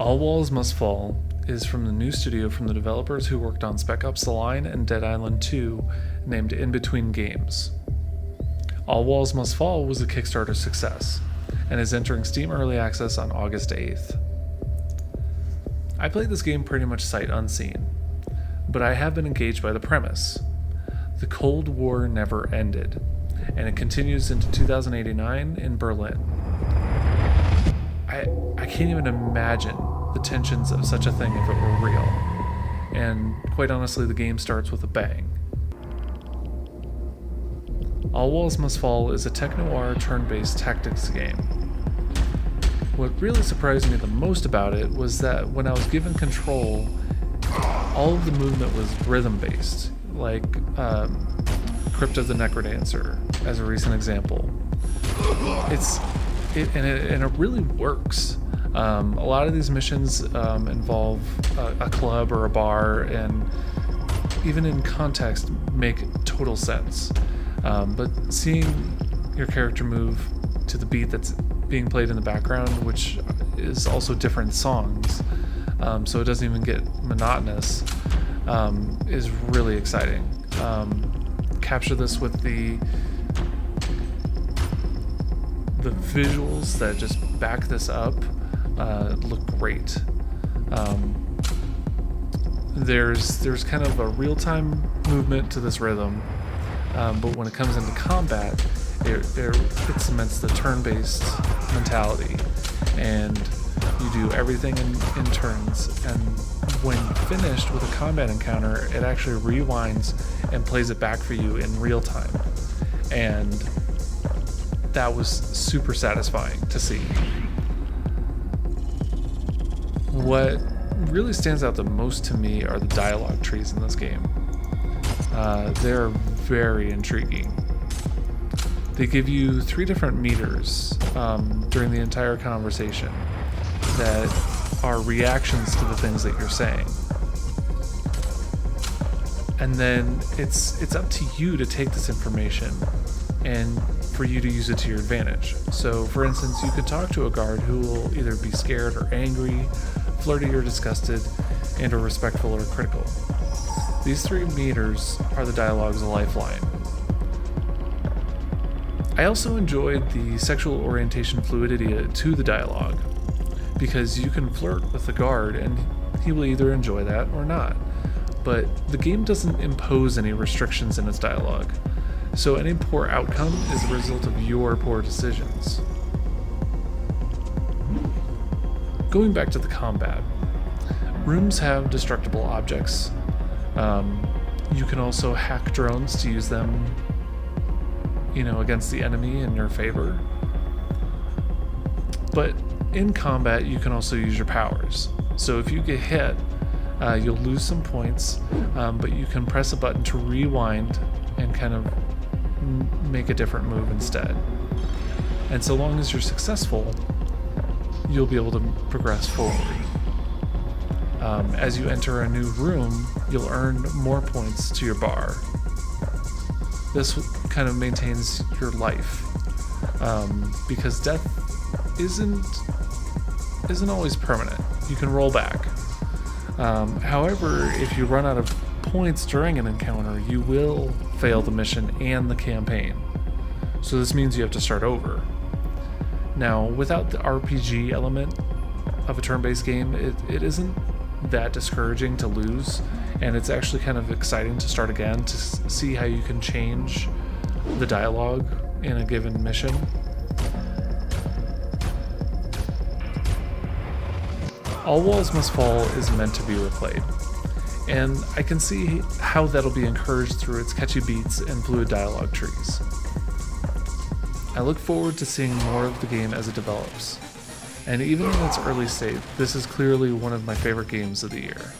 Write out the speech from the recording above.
All Walls Must Fall is from the new studio from the developers who worked on Spec Ops: The Line and Dead Island 2, named In Between Games. All Walls Must Fall was a Kickstarter success, and is entering Steam Early Access on August 8th. I played this game pretty much sight unseen, but I have been engaged by the premise. The Cold War never ended, and it continues into 2089 in Berlin. I can't even imagine the tensions of such a thing if it were real, and quite honestly, the game starts with a bang. All Walls Must Fall is a tech-noir turn-based tactics game. What really surprised me the most about it was that when I was given control, all of the movement was rhythm-based, like Crypt of the Necrodancer, as a recent example. It really works. A lot of these missions involve a club or a bar, and even in context make total sense. But seeing your character move to the beat that's being played in the background, which is also different songs, so it doesn't even get monotonous, is really exciting. Capture this with the visuals that just back this up. Look great. There's kind of a real-time movement to this rhythm, but when it comes into combat, it cements the turn-based mentality, and you do everything in turns, and when finished with a combat encounter, it actually rewinds and plays it back for you in real time, and that was super satisfying to see. What really stands out the most to me are the dialogue trees in this game. They're very intriguing. They give you 3 different meters during the entire conversation that are reactions to the things that you're saying. And then it's up to you to take this information and for you to use it to your advantage. So for instance, you could talk to a guard who will either be scared or angry, flirty or disgusted, and or respectful or critical. These 3 meters are the dialogue's lifeline. I also enjoyed the sexual orientation fluidity to the dialogue, because you can flirt with the guard and he will either enjoy that or not. But the game doesn't impose any restrictions in its dialogue, so any poor outcome is the result of your poor decisions. Going back to the combat, rooms have destructible objects. You can also hack drones to use them, against the enemy in your favor. But in combat, you can also use your powers. So if you get hit, you'll lose some points, but you can press a button to rewind and kind of make a different move instead. And so long as you're successful, you'll be able to progress forward. As you enter a new room, you'll earn more points to your bar. This kind of maintains your life, because death isn't always permanent. You can roll back. However, if you run out of points during an encounter, you will fail the mission and the campaign. So this means you have to start over. Now, without the RPG element of a turn-based game, it isn't that discouraging to lose, and it's actually kind of exciting to start again to see how you can change the dialogue in a given mission. All Walls Must Fall is meant to be replayed, and I can see how that'll be encouraged through its catchy beats and fluid dialogue trees. I look forward to seeing more of the game as it develops, and even in its early state, this is clearly one of my favorite games of the year.